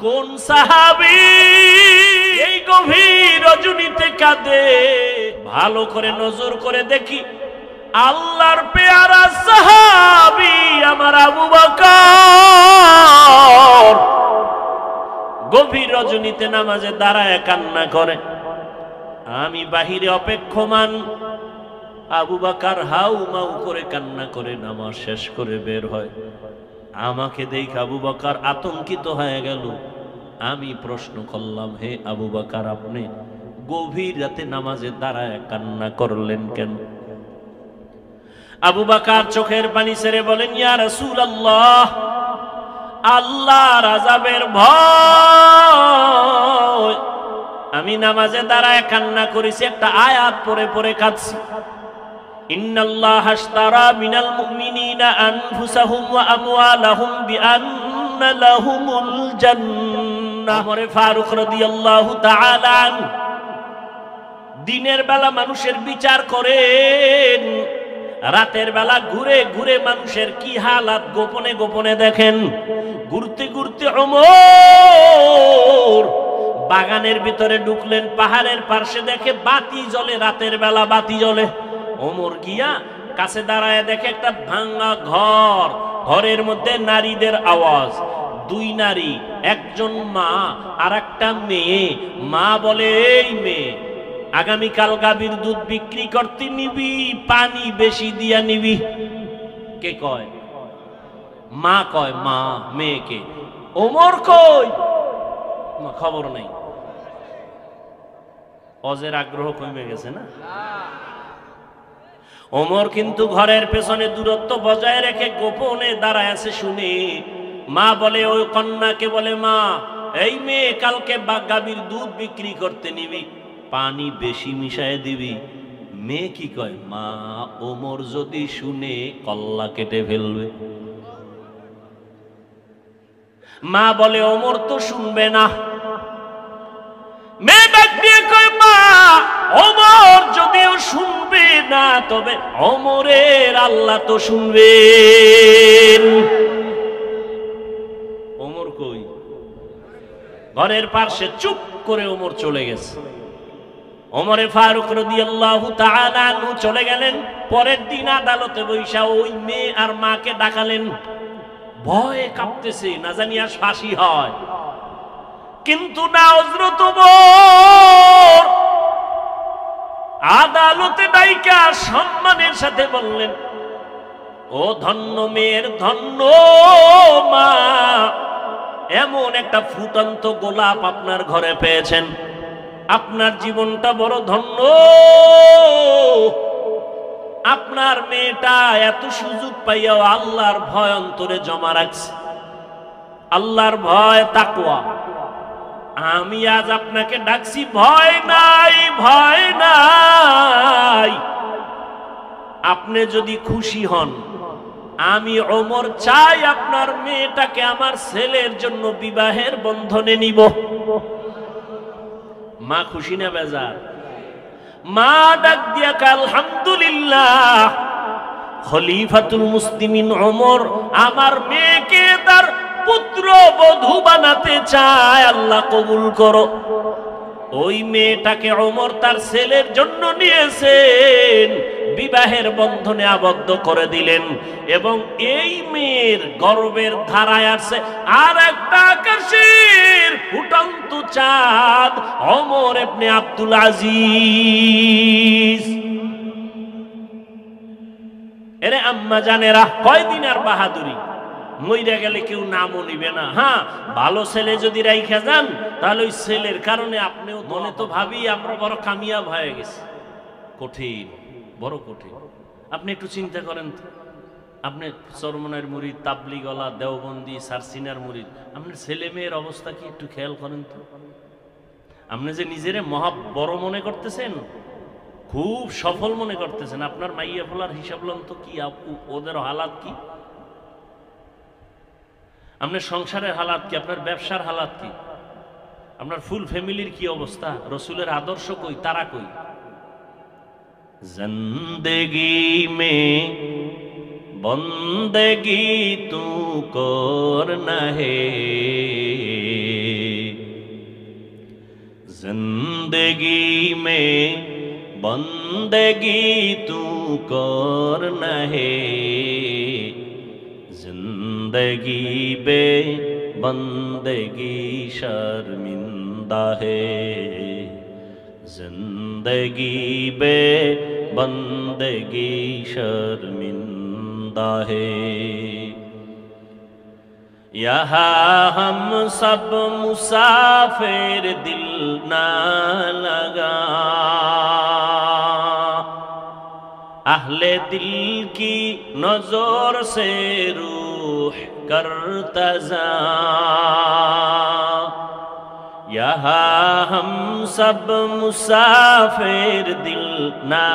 কোন সাহাবী এই গভীর রজনীতে কাঁদে? ভালো করে নজর করে দেখি, আল্লাহর পেয়ারা সাহাবী আমার আবু বকর গভীর রজনীতে নামাজে দাঁড়ায় কান্না করে। আমি বাহিরে অপেক্ষমান, আবু বকর হাউ মাউ করে কান্না করে নামাজ শেষ করে বের হয়। আমাকে দেখে আবু বকর আতঙ্কিত হয়ে গেল। আমি প্রশ্ন করলাম, হে আবু বকর, আপনি গভীর রাতে নামাজে দাঁড়ায় কান্না করলেন কেন? আবু বকর চোখের পানি ছেড়ে বলেন, ইয়া রাসূলুল্লাহ, আল্লাহর আযাবের ভয় আমি নামাজে দাঁড়ায় কান্না করেছি, একটা আয়াত পড়ে পড়ে কাঁদছি। ইন্নাল্লাহা আশতারা মিনাল মুমিনিনা আনফুসাহুম ওয়া আমওয়ালাহুম বিআন্না লাহুমুল জান্নাহ। ওমর ফারুক রাদিয়াল্লাহু তাআলা আনহু দিনের বেলা মানুষের বিচার করেন, রাতের বেলা ঘুরে ঘুরে মানুষের কি হালাত গোপনে গোপনে দেখেন। ঘুরতে ঘুরতে ওমর বাগানের ভিতরে ঢুকলেন, পাহাড়ের পাশে দেখে বাতি জ্বলে, রাতের বেলা বাতি জ্বলে। ওমর গিয়া কাছে দাঁড়ায় দেখে একটা ভাঙা ঘর, ঘরের মধ্যে নারীদের আওয়াজ। দুই নারী, একজন মা আর একটা মেয়ে। মা বলে, এই মেয়ে, আগামীকাল গাভীর দুধ বিক্রি করতে নিবি, পানি বেশি দিয়া নিবি। কে কয়? মা কয়। মা মেয়েকে। ওমর কই? খবর নাই। অজের আগ্রহ কমে গেছে না? ওমর কিন্তু ঘরের পেছনে দূরত্ব বজায় রেখে গোপনে দাঁড়ায় আছে শুনে মা বলে, ওই কন্যাকে বলে, মা, এই মেয়ে কালকে গাভীর দুধ বিক্রি করতে নিবি, পানি বেশি মিশায় দিবি। মেয়ে কি কয়? মা, ওমর যদি শুনে কল্লা কেটে ফেলবে। মা বলে, ওমর তো শুনবে না। মেয়ে ডাক দিয়ে কয়, মা, ওমর যদিও শুনবে না, তবে ওমরের আল্লাহ তো শুনবেন। ওমর কই? ঘরের পাশে চুপ করে ওমর চলে গেছে। ওমরে ফারুক রাদিয়াল্লাহু তাআলা আনহু চলে গেলেন। পরের দিন আদালতে বৈশা ওই মেয়ে আর মাকে ডাকালেন। ভয়ে কাঁপতেছে, না জানি আর ফাঁসি হয়। কিন্তু না, হযরত ওমর আদালতে ডাইকা সম্মানের সাথে বললেন, ও ধন্য মেয়ের ধন্য মা, এমন একটা ফুটন্ত গোলাপ আপনার ঘরে পেয়েছেন, আপনার জীবনটা বড় ধন্য। আপনার মেয়েটা এত সুযোগ পাইয়াও আল্লাহর ভয় অন্তরে জমা রাখছে, আল্লাহর ভয়, তাকওয়া। আমি আজ আপনাকে ডাকছি, ভয় নাই, ভয় নাই। আপনি যদি খুশি হন, আমি ওমর চাই আপনার মেয়েটাকে আমার ছেলের জন্য বিবাহের বন্ধনে নিব। মা খুশি না বেজার? মা ডাক দিয়া কে, আলহামদুলিল্লাহ, খলিফাতুল মুসলিমিন ওমর আমার মেয়েকে তার পুত্র বধূ বানাতে চায়, আল্লাহ কবুল করো। ওই মেয়েটাকে ওমর তার ছেলের জন্য নিয়েছেন, বিবাহের বন্ধনে আবদ্ধ করে দিলেন। এবং এই মেয়ের গর্বের ধারায় আছে আর একটা আকাশের ফুটন্ত চাঁদ, ওমর ইবনে আব্দুল আজিজ। এরে আম্মা জানেরা, কয়দিন আর বাহাদুরি, মইরা গেলে কেউ নামও নিবে না। হ্যাঁ, ভালো ছেলে যদি রাইখা যান, তাহলে ওই ছেলের কারণে আপনিও মনে তো ভাবি আমরা বড় কামিয়াব হয়ে গেছি। কঠিন, বড় কঠিন। আপনি একটু চিন্তা করেন তো, আপনি চরমনের মুরিদ, তাবলিগওয়ালা, দেওবন্দি, সারসিনার মুরিদ, আপনার ছেলে মেয়ের অবস্থা কি একটু খেয়াল করেন তো। আপনি যে নিজেরে মহা বড় মনে করতেছেন, খুব সফল মনে করতেছেন, আপনার মাইয়া ফলার হিসাব লন তো কি, ওদের হালাত কি, আপনার সংসারের হালাত কি, আপনার ব্যবসার হালাত কি, আপনার ফুল ফ্যামিলির কি অবস্থা, রসুলের আদর্শ কই, তারা কই। জিন্দেগি মে বন্দেগি তু করনা হে, जिंदगी में बंदगी तू करना है, जिंदगी बे बंदगी शर्मिंदा है, जिंदगी बे बंदगी शर्मिंदा है। यहाँ हम सब मुसाफिर दिल ना लगा, अहले दिल की नजर से रूह करता जा। यहाँ हम सब मुसाफिर दिल ना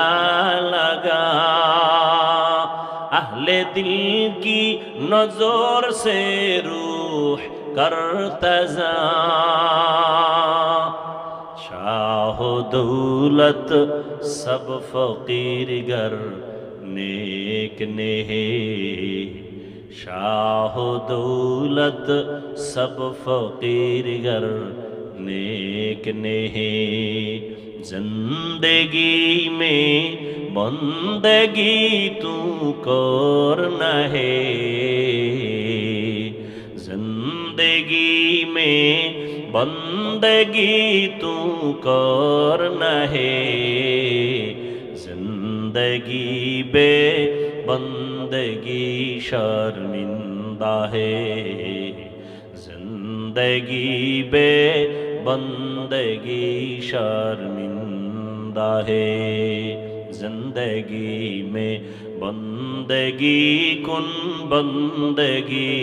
लगा, अहले दिल की नजर से रूह करता जा। शाह दौलत सब फकीर गर नेक ने है, शाह दौलत सब फकीर गर नेक ने है। जिंदगी में बंदगी तू करना है, जिंदगी में बंदगी तू करना है, जिंदगी बे बंदगी शर्मिंदा है, जिंदगी बे बंदगी शर्मिंदा है। जिंदगी में बंदगी कुन बंदगी,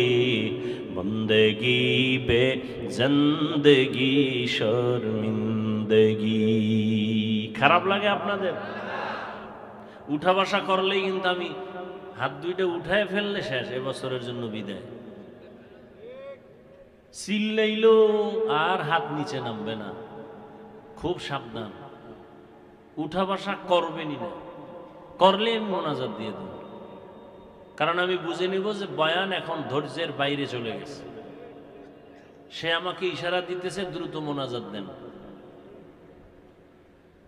बंदगी बे जिंदगी शर्मिंदगी। খারাপ লাগে আপনাদের? উঠা বসা করলেই কিন্তু আমি হাত দুইটা উঠায় ফেললে শেষ, এবছরের জন্য বিদায়। চিল্লাইলো আর হাত নিচে নামবে না, খুব সাবধান। উঠা বসা করবেনই না, করলে আমি মোনাজাত দিয়ে দেব, কারণ আমি বুঝে নিব যে বয়ান এখন ধৈর্যের বাইরে চলে গেছে। সে আমাকে ইশারা দিতেছে দ্রুত মোনাজাত দেন।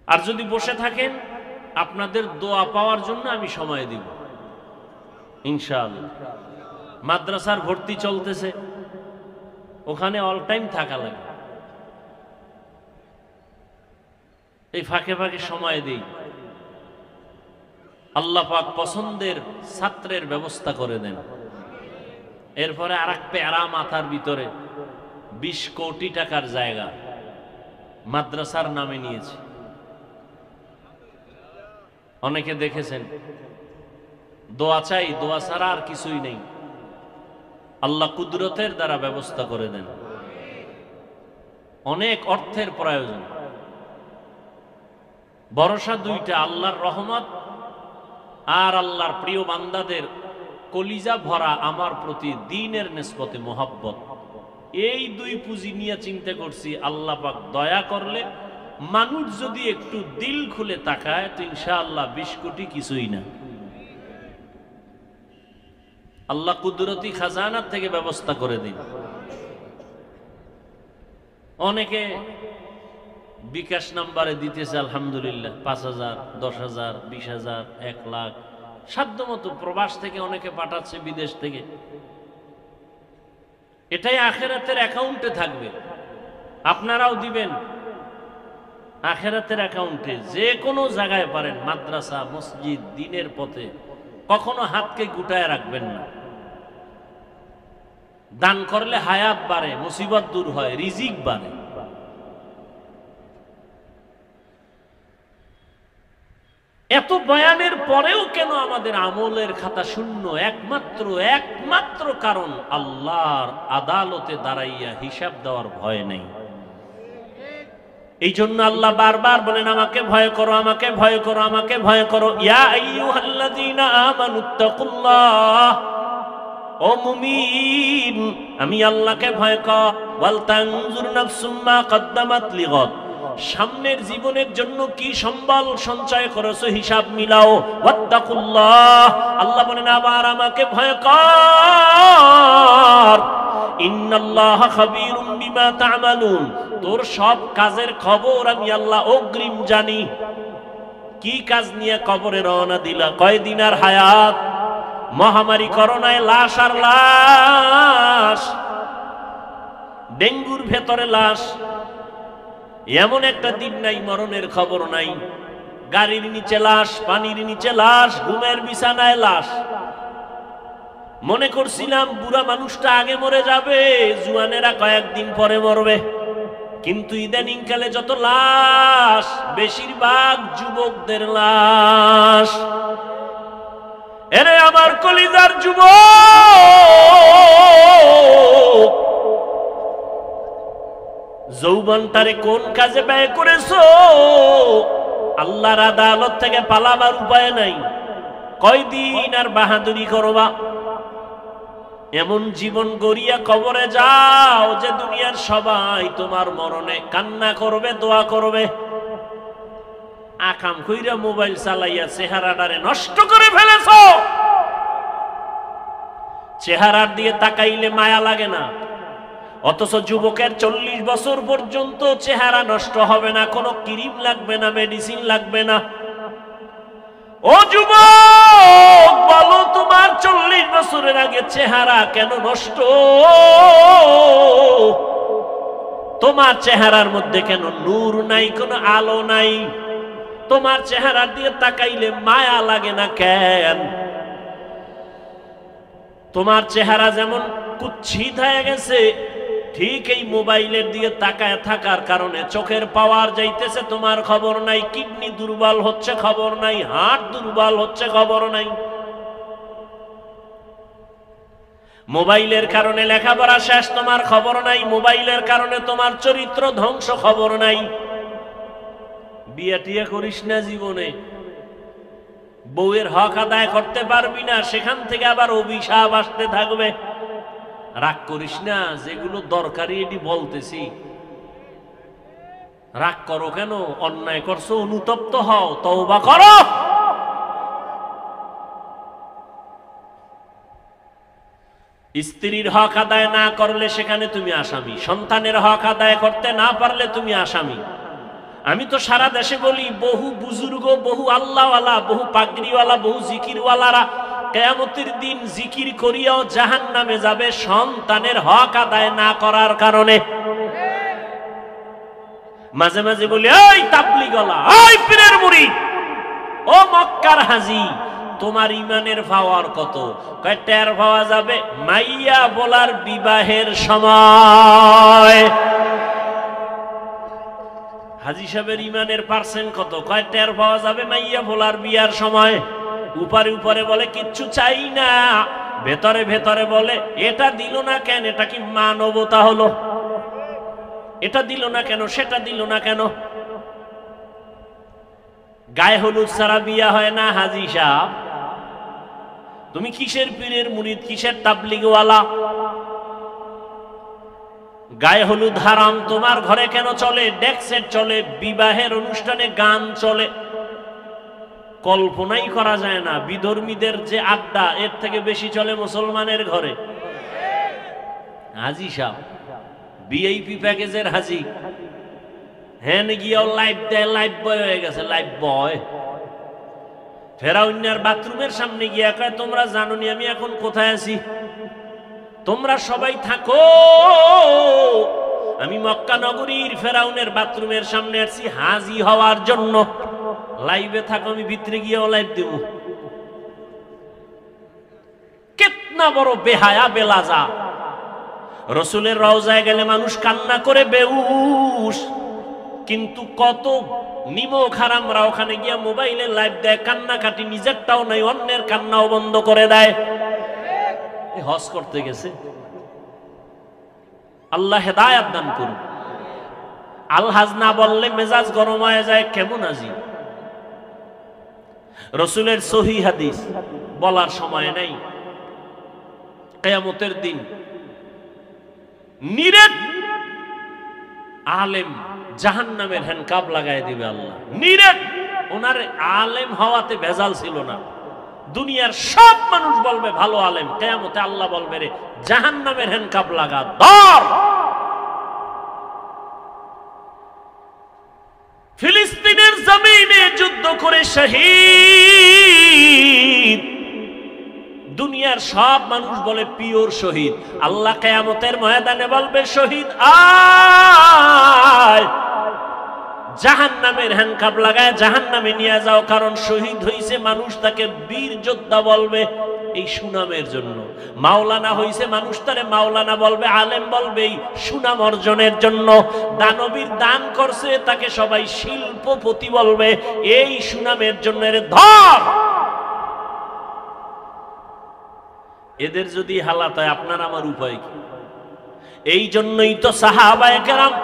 আর যদি বসে থাকেন আপনাদের দোয়া পাওয়ার জন্য আমি সময় দিব ইনশাআল্লাহ। মাদ্রাসার ভর্তি চলতেছে, ওখানে অল টাইম থাকা লাগে, এই ফাঁকে ফাঁকে সময় দেই। আল্লাহ পাক পছন্দের ছাত্রের ব্যবস্থা করে দেন। এরপরে আর এক প্যারা মাথার ভিতরে 20 কোটি টাকার জায়গা মাদ্রাসার নামে নিয়েছে। অনেকে দেখেছেন, দোয়া চাই, দোয়া ছাড়া আর কিছুই নেই। আল্লাহ কুদরতের দ্বারা ব্যবস্থা করে দেন। অনেক অর্থের প্রয়োজন, ভরসা দুইটা, আল্লাহর রহমত আর আল্লাহর প্রিয় বান্দাদের কলিজা ভরা আমার প্রতি দ্বীনের নিসবতে মোহাব্বত। এই দুই পুঁজি নিয়ে চিন্তা করছি, আল্লাহ পাক দয়া করলে মানুষ যদি একটু দিল খুলে তাকায় তো ইনশাআল্লাহ 20 কোটি কিছুই না। আল্লাহ কুদরতি খাজানার থেকে ব্যবস্থা করে দিন। অনেকে বিকাশ নাম্বারে দিতেছে আলহামদুলিল্লাহ, 5000, 10,000, 20,000, 1 লাখ, সাধ্য মতো। প্রবাস থেকে অনেকে পাঠাচ্ছে, বিদেশ থেকে। এটাই আখিরাতের অ্যাকাউন্টে থাকবে, আপনারাও দিবেন আখিরাতের অ্যাকাউন্টে। যে কোনো জায়গায় পারেন, মাদ্রাসা, মসজিদ, দ্বীনের পথে কখনো হাতকে গুটায় রাখবেন না। দান করলে হায়াত বাড়ে, মুসিবত দূর হয়, রিজিক বাড়ে। এত বয়ানের পরেও কেন আমাদের আমলের খাতা শূন্য? একমাত্র কারণ আল্লাহর আদালতে দাঁড়াইয়া হিসাব দেওয়ার ভয় নেই। এই জন্য আল্লাহ বারবার বলেন, আমাকে ভয় করো, আমাকে ভয় করো, আমাকে ভয় করো। ইয়া আইয়ুহাল্লাযীনা আমানুত্তাকুল্লাহ, ও মুমিন আমি আল্লাহকে ভয় কর। ওয়াল তানজুর নাফসুম মা কদ্দামাত লিগাদ, সামনের জীবনের জন্য কি সম্বল সঞ্চয় করেছো হিসাব মিলাও। ওয়াত্তাকুল্লাহ, আল্লাহ বলেন আবার আমাকে ভয় কর। ইন্নাল্লাহা খাবীরুম বিমা তা'মালুন, তোর সব কাজের খবর আমি আল্লাহ অগ্রিম জানি। কি কাজ নিয়ে কবরে রওনা দিলা? কয়দিন আর হায়াত? মহামারী করোনায় লাশ আর লাশ, ডেঙ্গুর ভেতরে লাশ। এমন একটা দিন নাই মরণের খবর নাই। গাড়ির নিচে লাশ, পানির নিচে লাশ, ঘুমের বিছানায় লাশ। মনে করছিলাম বুড়া মানুষটা আগে মরে যাবে, জুয়ানেরা কয়েকদিন পরে মরবে, কিন্তু ইদানিং কালে যত লাশ, বেশিরভাগ যুবকদের লাশ। এরে আমার কলিজার যুবক, যৌবনটারে কোন কাজে ব্যয় করেছো? আল্লাহর আদালত থেকে পালাবার উপায় নাই। কয়দিন আর বাহাদুরি করবা? এমন জীবন গড়িয়া কবরে যাও যে দুনিয়ার সবাই তোমার মরণে কান্না করবে, দোয়া করবে। আকাম কইরা মোবাইল চালাইয়া চেহারাটারে নষ্ট করে ফেলেছ। চেহারার দিয়ে তাকাইলে মায়া লাগে না, অথচ যুবকের 40 বছর পর্যন্ত চেহারা নষ্ট হবে না, কোনো ক্রিম লাগবে না, মেডিসিন লাগবে না। ও যুবক, বলো তোমার 40 বছরের আগে চেহারা কেন নষ্ট? তোমার চেহারার মধ্যে কেন নূর নাই, কোনো আলো নাই? তোমার চেহারা দিয়ে তাকাইলে মায়া লাগে না কেন? তোমার চেহারা যেমন কুৎসিত হয়ে গেছে, ঠিক এই মোবাইলের দিয়ে তাকায় থাকার কারণে চোখের পাওয়ার যাইতেছে, তোমার খবর নাই। কিডনি দুর্বল হচ্ছে, খবর নাই। হার্ট দুর্বল হচ্ছে, খবর নাই। মোবাইলের কারণে লেখাপড়া শেষ, তোমার খবর নাই। মোবাইলের কারণে তোমার চরিত্র ধ্বংস, খবর নাই। বিয়ে টিয়ে করিস না জীবনে, বউয়ের হক আদায় করতে পারবি না, সেখান থেকে আবার অভিশাপ আসতে থাকবে। রাগ করিস না, যেগুলো দরকারি এটি বলতেছি। রাগ করো কেন? অন্যায় করছো, অনুতপ্ত হও, তওবা করো। স্ত্রীর হক আদায় না করলে সেখানে তুমি আসামি। সন্তানের হক আদায় করতে না পারলে তুমি আসামি। আমি তো সারা দেশে বলি, বহু বুজুর্গ, বহু আল্লাহওয়ালা, বহু পাগড়িওয়ালা, বহু জিকিরওয়ালারা কিয়ামতের দিন জিকির করিয়াও জাহান্নামে যাবে সন্তানের হক আদায় না করার কারণে। মাঝে মাঝে বলি, এই তাবলীগওয়ালা, এই পীরের মুরিদ, ও মক্কার হাজী, তোমার ইমানের পাওয়ার কত? কয় টের পাওয়া যাবে মাইয়া বলার বিবাহের সময়। হাজী সাহেবের ইমানের পার্সেন্ট কত? কয় টের পাওয়া যাবে মাইয়া বলার বিয়ার সময়। উপরে উপরে বলে কিচ্ছু চাই না, ভেতরে ভেতরে বলে এটা দিল না কেন? এটা কি মানবতা হলো? এটা দিল না কেন, সেটা দিল না কেন? গায়ে হলুদ ছাড়া বিয়া হয় না হাজী সাহেব। তুমি কিসের পীরের মুরিদ, কিসের তাবলীগওয়ালা? গায়ে হলুদ হারাম, তোমার ঘরে কেন চলে? ডেক সেট চলে, বিবাহের অনুষ্ঠানে গান চলে। কল্পনাই করা যায় না বিধর্মীদের যে আড্ডা, এর থেকে বেশি চলে মুসলমানের ঘরে। হাজী সাহেব ভিআইপি প্যাকেজের হাজী, হ্যাঁ গিয়াও লাইভ দেয়, লাইভ বয় হয়ে গেছে, লাইভ বয়। ফেরাউনের বাথরুমের সামনে গিয়া কয়, তোমরা জানোনি আমি এখন কোথায় আছি? তোমরা সবাই থাকো, আমি মক্কা নগরীর ফেরাউনের বাথরুমের সামনে আসছি হাজী হওয়ার জন্য। লাইভে থাকো, আমি ভিতরে গিয়েও লাইভ দেব। কেতনা বড় বেহায়া বেলাজা! রসুলের রওজায় গেলে মানুষ কান্না করে বেহুশ, কিন্তু কত নিমক হারামরা ওখানে গিয়া মোবাইলে লাইভ দেয়, কান্নাকাটি, নিজেরটাও নাই, অন্যের কান্নাও বন্ধ করে দেয়। হজ করতে গেছে, আল্লাহ হেদায়াত দান করুন। আলহাজ না বললে মেজাজ গরম হয়ে যায়, কেমন আজি? রসুলের সহিহ হাদিস বলার সময় নাই। কিয়ামতের দিন নিরেট আলেম জাহান্নামের হ্যান্ডকাপ লাগাই দিবে আল্লাহ। নিরেট, ওনার আলেম হওয়াতে ভেজাল ছিল না। দুনিয়ার সব মানুষ বলবে ভালো আলেম, কিয়ামতে আল্লাহ বলবে রে জাহান্নামের হ্যান্ডকাপ লাগা, ধর। যুদ্ধ করে শহীদ, দুনিয়ার সব মানুষ বলে পিওর শহীদ। আল্লাহ কিয়ামতের ময়দানে বলবে শহীদ আয়, জাহান্নামের হ্যান্ডকাপ লাগায় জাহান্নামে নিয়ে যাও। কারণ শহীদ হইছে মানুষ তাকে বীর যোদ্ধা বলবে এই সুনামের জন্য, মাওলানা হইছে মানুষ তারে মাওলানা বলবে, আলেম বলবে এই সুনাম অর্জনের জন্য, দানবীর দান করছে তাকে সবাই শিল্পপতি বলবে এই সুনামের জন্য। এর ধর, এদের যদি হালাত হয় আপনার আমার উপায় কি? এই জন্যই তো সাহাবায়ে কেরাম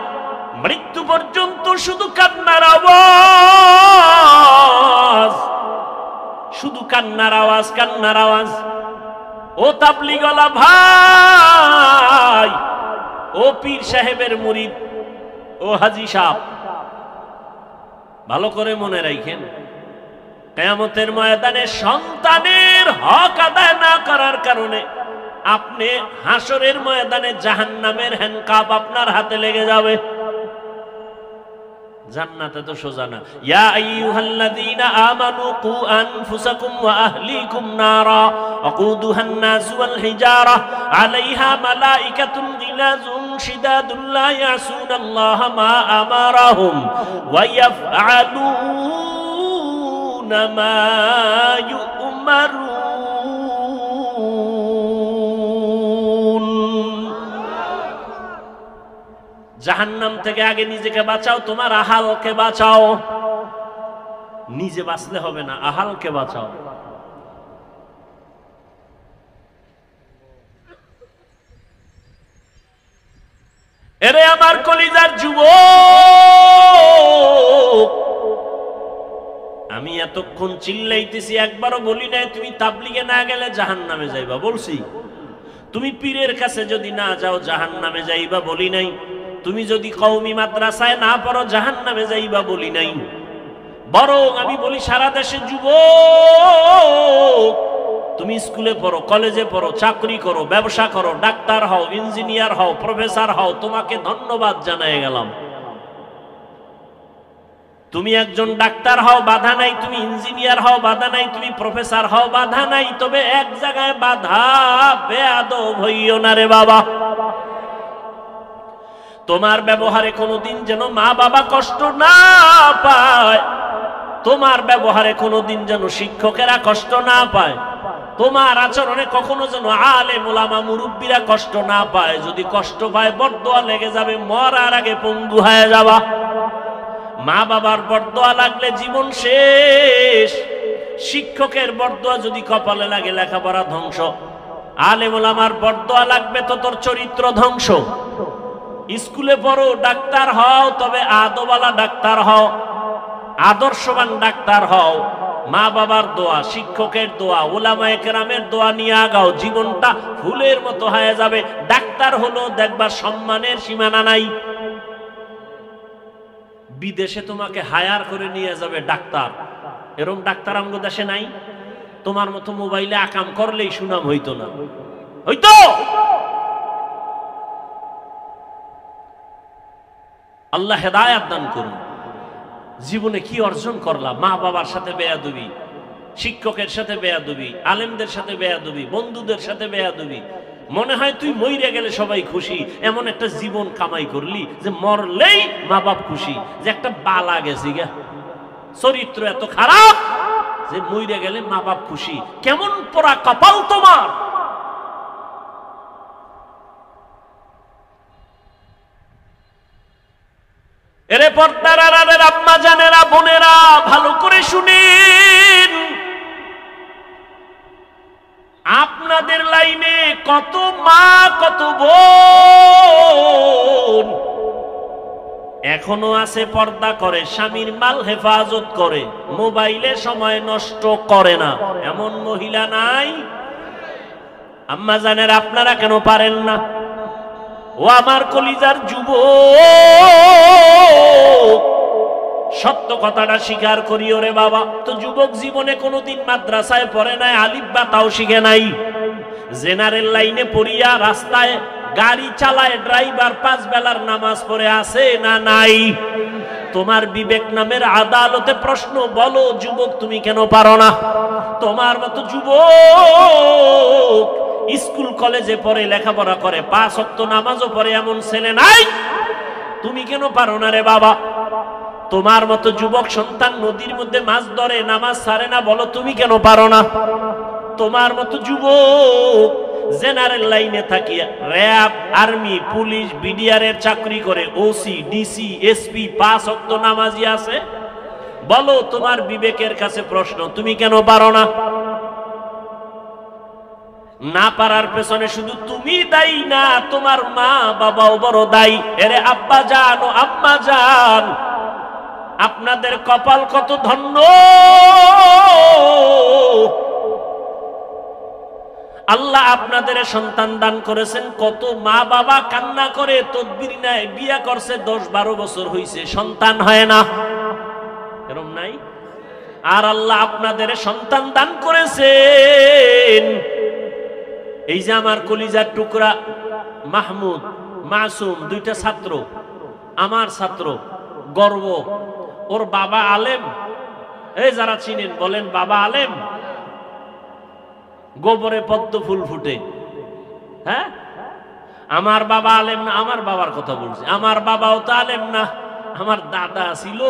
মৃত্যু পর্যন্ত শুধু কান্নার আওয়াজ, শুধু কান্নার আওয়াজ, কান্নার আওয়াজ। ও তাবলীগওয়ালা ভাই, ও পীর সাহেবের মুরিদ, ও হাজী সাহেব, ভালো করে মনে রাখেন, কিয়ামতের ময়দানে সন্তানের হক আদায় না করার কারণে আপনি হাসরের ময়দানে জাহান্নামের হ্যান্ডকাপ আপনার হাতে লেগে যাবে। জান্নাতে তো সোজা না। ইয়া আইয়ুহাল্লাযীনা আমানু কু আনফুসাকুম ওয়া আহলিকুম নারা ওয়াকুদুহান নাস ওয়াল হিজারা আলাইহা মালাইকাতুন গিলাযুন শিদাদুন লা ইয়াসুনাল্লাহা মা আমারাহুম ওয়া ইয়াফআলুনা মা ইউমারুন। জাহান্নাম থেকে আগে নিজেকে বাঁচাও, তোমার আহালকে বাঁচাও। নিজে বাঁচলে হবে না, আহালকে বাঁচাও। এরে আমার কলিজার যুবক, আমি এতক্ষণ চিল্লাইতেছি, একবারও বলি নাই তুমি তাবলীগে না গেলে জাহান্নামে যাইবা, বলছি? তুমি পীরের কাছে যদি না যাও জাহান্নামে যাইবা, বলি নাই? তুমি যদি কওমি মাদ্রাসায় না পড়ো জাহান্নামে যাইবা, বলি নাই? বরং আমি বলি সারা দেশে যুবক, তুমি স্কুলে পড়ো, কলেজে পড়ো, চাকরি করো, ব্যবসা করো, ডাক্তার হও, ইঞ্জিনিয়ার হও, প্রফেসর হও, তোমাকে ধন্যবাদ জানাই গেলাম। তুমি একজন ডাক্তার হও, বাধা নাই। তুমি ইঞ্জিনিয়ার হও, বাধা নাই। তুমি প্রফেসর হও, বাধা নাই। তবে এক জায়গায় বাধা, বেয়াদব হইও না রে বাবা। তোমার ব্যবহারে কোনোদিন যেন মা বাবা কষ্ট না পায়, তোমার ব্যবহারে কোনোদিন যেন শিক্ষকেরা কষ্ট না পায়, তোমার আচরণে কখনো যেন আলেম ওলামা মুরব্বীরা কষ্ট না পায়। যদি কষ্ট পায় বরদোয়া লেগে যাবে, মরার আগে পঙ্গু হয়ে যাবা। মা বাবার বরদোয়া লাগলে জীবন শেষ। শিক্ষকের বরদোয়া যদি কপালে লাগে লেখাপড়া ধ্বংস। আলেম ওলামার বরদোয়া লাগবে তো তোর চরিত্র ধ্বংস। স্কুলে পড়ো, ডাক্তার হও, তবে আদওয়ালা ডাক্তার হও, আদর্শবান ডাক্তার হও। মা বাবার দোয়া, শিক্ষকের দোয়া, উলামায়ে কেরামের দোয়া নিয়ে আগাও, জীবনটা ফুলের মতো হয়ে যাবে। ডাক্তার হলো দেখবা সম্মানের সীমানা নাই। বিদেশে তোমাকে হায়ার করে নিয়ে যাবে ডাক্তার, এরকম ডাক্তার আমাদের দেশে নাই। তোমার মতো মোবাইলে আকাম করলেই সুনাম হইতো না, হইতো? আল্লাহ হেদায়েত দান করুন। জীবনে কি অর্জন করলাম? মা বাবার সাথে বেয়াদবি, শিক্ষকের সাথে বেয়াদবি, আলেমদের সাথে বেয়াদবি, বন্ধুদের সাথে বেয়াদবি। মনে হয় তুই মইরে গেলে সবাই খুশি, এমন একটা জীবন কামাই করলি যে মরলেই মা বাপ খুশি, যে একটা বালা গেছি গা, চরিত্র এত খারাপ যে মইরে গেলে মা বাপ খুশি। কেমন পোড়া কপাল তোমার! এরে পর্দার আড়ালের আম্মা জানেরা, বোনেরা, ভালো করে শুনেন। আপনাদের লাইনে কত মা, কত বোন এখনো আছে পর্দা করে, স্বামীর মাল হেফাজত করে, মোবাইলে সময় নষ্ট করে না, এমন মহিলা নাই? আম্মা জানেরা, আপনারা কেন পারেন না? ও আমার কলিজার যুবক, সত্য কথাটা স্বীকার করিও রে বাবা। তো যুবক জীবনে কোনোদিন মাদ্রাসায় পড়ে নাই, আলিফ বা তাও শিখে নাই। জেনারেল লাইনে পড়িয়া রাস্তায় গাড়ি চালায়, ড্রাইভার 5 বেলার নামাজ পড়ে আছে না নাই? তোমার বিবেক নামের আদালতে প্রশ্ন, বলো যুবক তুমি কেন পারো না? তোমার মতো যুবক স্কুল কলেজে পড়ে, লেখাপড়া করে, 5 ওয়াক্ত নামাজও পড়ে এমন ছেলে নাই, তুমি কেন পারো না রে বাবা? তোমার মতো যুবক সন্তান নদীর মধ্যে মাছ ধরে, নামাজ ছাড়ে না, বলো তুমি কেন পারো না? তোমার মতো যুবক জেনারেল লাইনে থাকি, র‍্যাব, আর্মি, পুলিশ, বিডিআর এর চাকরি করে, ওসি, ডিসি, এসপি, 5 ওয়াক্ত নামাজি আছে, বলো তোমার বিবেকের কাছে প্রশ্ন, তুমি কেন পারো না? না পারার পেছনে শুধু তুমি দায়ী না, তোমার মা বাবাও বড় দায়ী। এরে আব্বা জান ও আম্মা জান, আপনাদের কপাল কত ধন্য, আল্লাহ আপনাদের সন্তান দান করেছেন। কত মা বাবা কান্না করে তদবির নেয়, বিয়া করছে 10-12 বছর হইছে, সন্তান হয় না, এরকম নাই? আর আল্লাহ আপনাদের সন্তান দান করেছেন। এই যে আমার কলিজার টুকরা মাহমুদ, মাসুম, 2টা ছাত্র, আমার ছাত্র, গর্ব। ওর বাবা আলেম, এই যারা চিনেন বলেন বাবা আলেম। গোবরে পদ্ম ফুল ফুটে, হ্যাঁ? আমার বাবা আলেম না, আমার বাবার কথা বলছি, আমার বাবাও তো আলেম না। আমার দাদা ছিল,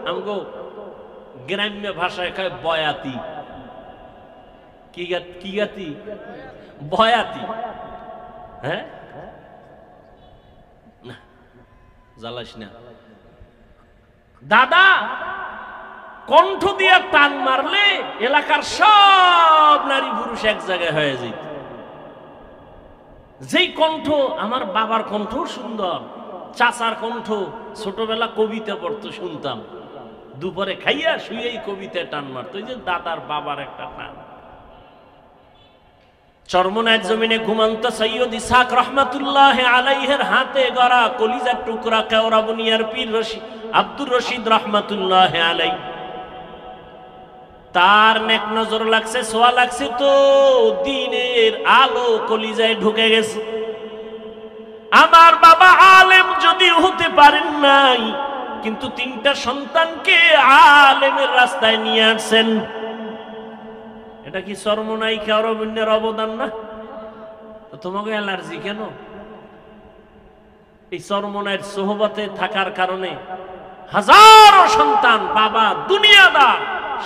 আমগো গ্রাম্য ভাষায় কয় বয়াতি। কি গাতি? বয়াতি। হ্যাঁ, না জ্বালাস না। দাদা কণ্ঠ দিয়া টান মারলে এলাকার সব নারী পুরুষ এক জায়গায় হয়ে যেত। যেই কণ্ঠ, আমার বাবার কণ্ঠ সুন্দর, চাচার কণ্ঠ, ছোটবেলা কবিতা পড়তো শুনতাম, দুপুরে খাইয়া শুয়েই কবিতায় টান মারতো। এই যে দাদার বাবার একটা টান। চরমনায়ের জমিনে ঘুমন্ত সৈয়দ ইসহাক রহমাতুল্লাহ আলাইহির হাতে গড়া কলিজার টুকরা কেওড়া বুনিয়ার পীর আব্দুর রশিদ রহমাতুল্লাহ আলাইহি, তার নেক নজর লাগছে, সোয়া লাগছে তো দিনের আলো কলিজায় ঢুকে গেছে। আমার বাবা আলেম যদি হতে পারেন নাই, কিন্তু 3টা সন্তানকে আলেমের রাস্তায় নিয়ে আসছেন। এটা কি চরমনাই কেওড়াবুন্যের অবদান না? তোমাকে অ্যালার্জি কেন? এই চরমনাইয়ের সোহবতে থাকার কারণে হাজারো সন্তান, বাবা দুনিয়াদার,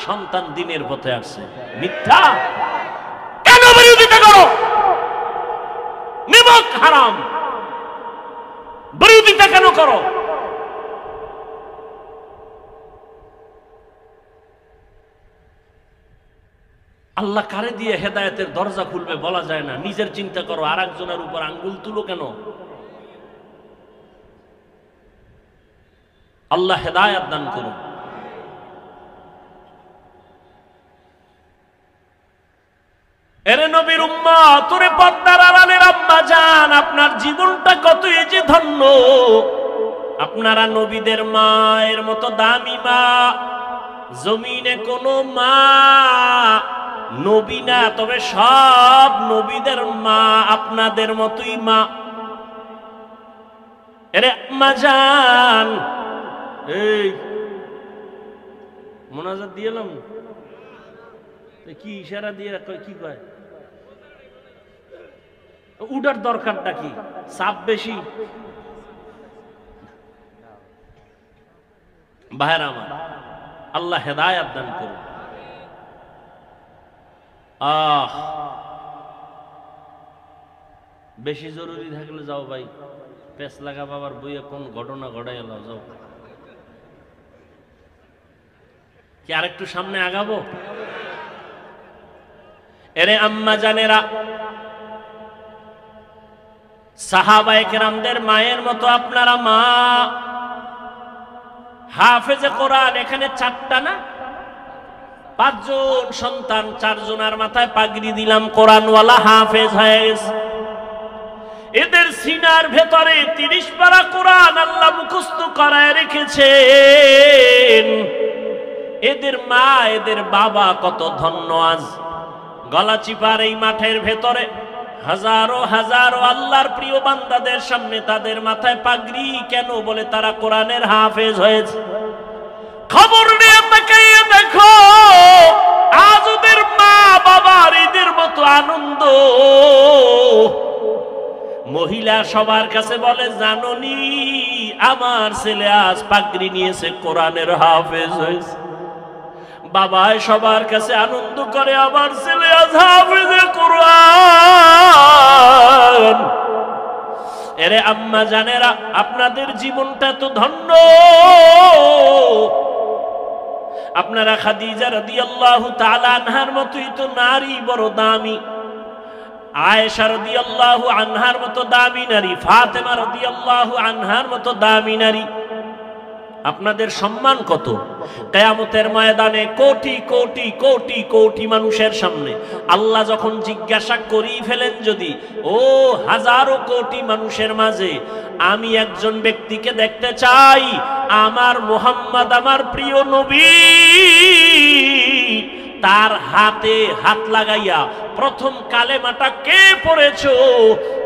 সন্তান দিনের পথে আসছে। মিথ্যা কেন বিরোধিতা করো? নিমক হারাম, বিরোধিতা কেন করো? আল্লাহ কারে দিয়ে হেদায়েতের দরজা খুলবে বলা যায় না। নিজের চিন্তা করো, আর একজনের উপর আঙ্গুল তুলো কেন? আল্লাহ হেদায়েত দান করুন। এরে নবীর উম্মত, ওরে পর্দার আড়ালের আম্মা জান, আপনার জীবনটা কতই যে ধন্য। আপনারা নবীদের মায়ের মতো দামি মা, জমিনে কোনো মা নবী না, তবে সব নবীদের মা আপনাদের মতোই মা। এরে আম্মা জান, এই মোনাজাত দিলাম, কি ইশারা দিয়ে কি কয়? উডার দরকারটা কি? চাপ বেশি? ভাইরা আমার, আল্লাহ হেদায়েত দান করুন। বেশি জরুরি থাকলে যাও ভাই, পেছ লাগা বাবার বইয়ে কোন ঘটনা ঘটাই এলো, যাও। কি আরেকটু সামনে আগাবো? এরে আম্মা জানেরা, সাহাবায়ে কেরামদের মায়ের মতো আপনারা মা। হাফেজে কোরআন এখানে 4টা না 5 জন সন্তান, 4 জনের মাথায় পাগড়ি দিলাম, কোরআনওয়ালা হাফেজ হয়ে গেছে। এদের সিনার ভেতরে 30 পারা কোরআন আল্লাহ মুখস্থ করায় রেখেছেন। এদের মা, এদের বাবা কত ধন্য আজ। গলাচিপার এই মাঠের ভেতরে হাজারো হাজারো আল্লাহর প্রিয় বান্দাদের সামনে তাদের মাথায় পাগড়ি কেন? বলে তারা কোরআনের হাফেজ হয়েছে। খবর নিয়ে তাকাইয়া দেখো, আজ ওদের মা বাবার ঈদের মতো আনন্দ। মহিলা সবার কাছে বলে, জাননি আমার ছেলে আজ পাগড়ি নিয়েছে, কোরআনের হাফেজ হয়েছে। বাবায় সবার কাছে আনন্দ করে, আমার ছেলে আজ হাফেজে কোরআন। এরে আম্মা জানেরা, আপনাদের জীবনটা তো ধন্য। আপনারা খাদিজা রাদিয়াল্লাহু তাআলা আনহার মতোই তো নারী, বড় দামি। আয়েশা রাদিয়াল্লাহু আনহার মতো দামি নারী, ফাতেমা রাদিয়াল্লাহু আনহার মতো দামি নারী। আপনাদের সম্মান কত? কিয়ামতের ময়দানে কোটি কোটি কোটি কোটি মানুষের সামনে আল্লাহ যখন জিজ্ঞাসা করেই ফেলেন, যদি ও হাজারো কোটি মানুষের মাঝে আমি একজন ব্যক্তিকে দেখতে চাই, আমার মুহাম্মদ, আমার প্রিয় নবী, তার হাতে হাত লাগাইয়া প্রথম কালেমাটা কে পড়েছো,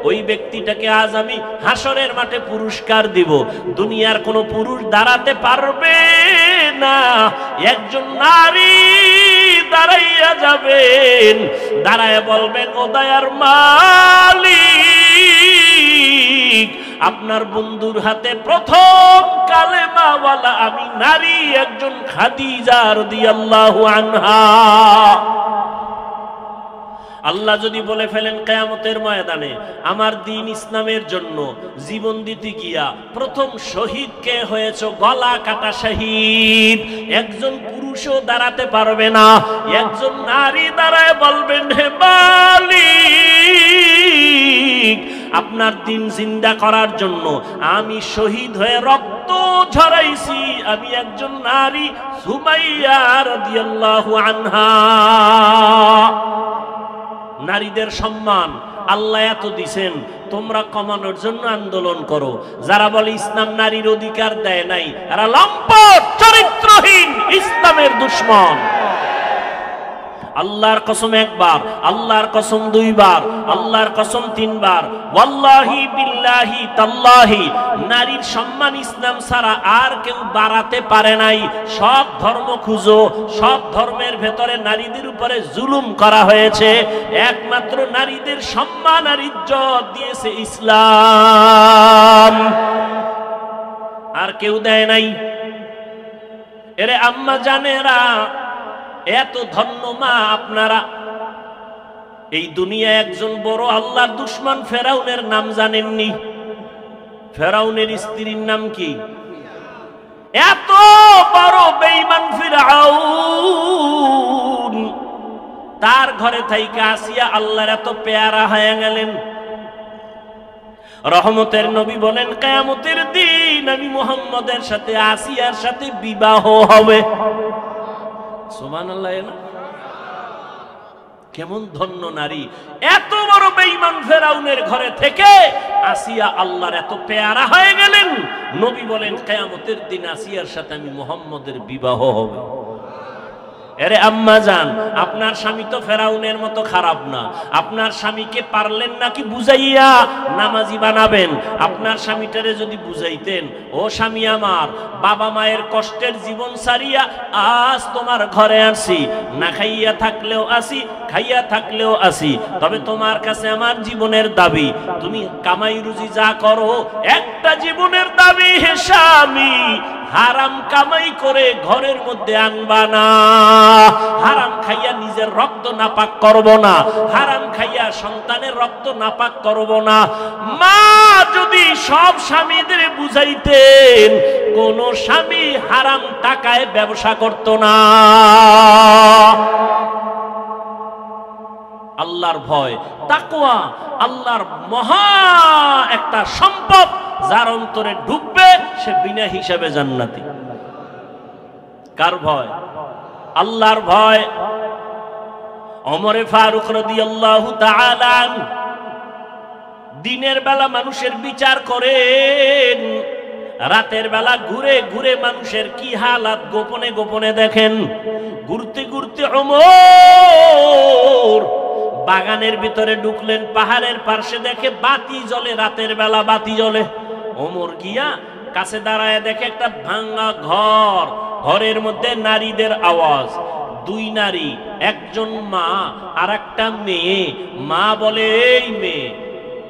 ওই ব্যক্তিটাকে আজ আমি হাসরের মাঠে পুরস্কার দিব। দুনিয়ার কোন পুরুষ দাঁড়াতে পারবে না। একজন নারী দাঁড়াইয়া যাবেন, দাঁড়ায় বলবেন, ও দয়ার মালিক, আপনার বন্ধুর হাতে প্রথম কালেমাওয়ালা আমি নারী, একজন খাদিজা রাদিয়াল্লাহু আনহা। আল্লাহ যদি বলে ফেলেন কিয়ামতের ময়দানে, আমার দ্বীন ইসলামের জন্য জীবন দিতে গিয়া প্রথম শহীদ কে হয়েছে, গলা কাটা শহীদ, একজন পুরুষও দাঁড়াতে পারবে না। একজন নারী দাঁড়ায় বলবেন, হে মালিক, আপনার দ্বীন জিন্দা করার জন্য আমি শহীদ হয়ে রক্ত ঝরাইছি, আমি একজন নারী, সুমাইয়া রাদিয়াল্লাহু আনহা। নারীদের সম্মান আল্লাহ এত দিছেন, তোমরা কমানোর জন্য আন্দোলন করো। যারা বলে ইসলাম নারীর অধিকার দেয় নাই, এরা লম্পট, চরিত্রহীন, ইসলামের দুশমন। আল্লাহর কসম একবার, আল্লাহর কসম দুইবার, আল্লাহর কসম তিনবার, ওয়াল্লাহি বিল্লাহি তাল্লাহি, নারীর সম্মান ইসলাম ছাড়া আর কেউ বাড়াতে পারে নাই। সব ধর্ম খুঁজো, সব ধর্মের ভেতরে নারীদের উপরে জুলুম করা হয়েছে, একমাত্র নারীদের সম্মান আর ইজ্জত দিয়েছে ইসলাম, আর কেউ দেয় নাই। এরে আম্মা জানেরা, এত ধন্য মা আপনারা। এই দুনিয়া একজন বড় আল্লাহর দুশমন ফেরাউনের নাম জানেননি? ফেরাউনের স্ত্রীর নাম কি? এত বড় বেঈমান ফিরআউন, তার ঘরে থাইকা আসিয়া আল্লাহর এত পেয়ারা হয়ে গেলেন। রহমতের নবী বলেন, কিয়ামতের দিন আমি মুহাম্মদের সাথে আসিয়ার সাথে বিবাহ হবে। সুবহানাল্লাহ। কেমন ধন্য নারী! এত বড় বেঈমান ফেরাউনের ঘরে থেকে আসিয়া আল্লাহর এত পেয়ারা হয়ে গেলেন। নবী বলেন, কিয়ামতের দিন আসিয়ার সাথে আমি মুহাম্মদের বিবাহ হবে। এরে আম্মা জান, আপনার স্বামী তো ফেরাউনের মতো খারাপ না। আপনার স্বামীকে পারলেন নাকি বুঝাইয়া নামাজি বানাবেন? আপনার স্বামীটারে যদি বুঝাইতেন, ও স্বামী আমার, বাবা মায়ের কষ্টের জীবন সারিয়া আজ তোমার ঘরে আসি, না খাইয়া থাকলেও আসি, খাইয়া থাকলেও আসি, তবে তোমার কাছে আমার জীবনের দাবি, তুমি কামাই রুজি যা করো, একটা জীবনের দাবি, হে স্বামী, হারাম কামাই করে ঘরের মধ্যে আনবা না। হারাম খাইয়া নিজের রক্ত নাপাক করব না, হারাম খাইয়া সন্তানের রক্ত নাপাক করব না। মা যদি সব স্বামীদের বুঝাইতেন, কোন স্বামী হারাম টাকায় ব্যবসা করত না। আল্লাহর ভয়, তাকওয়া আল্লাহর মহা একটা সম্পদ, যার অন্তরে ঢুকবে সে বিনা হিসাবে জান্নাতি। কার ভয়? আল্লাহর ভয়। ওমরে ফারুক রাদিয়াল্লাহু তাআলা দিনের বেলা মানুষের বিচার করেন, রাতের বেলা ঘুরে ঘুরে মানুষের কি হালাত গোপনে গোপনে দেখেন। ঘুরতে ঘুরতে ওমর বাগানের ভিতরে ঢুকলেন, পাহাড়ের পাশে দেখে বাতি জ্বলে, রাতের বেলা বাতি জ্বলে। ওমর গিয়া কাছে দাঁড়ায় দেখে একটা ভাঙা ঘর, ঘরের মধ্যে নারীদের আওয়াজ, দুই নারী, একজন মা আর একটা মেয়ে। মা বলে, এই মেয়ে,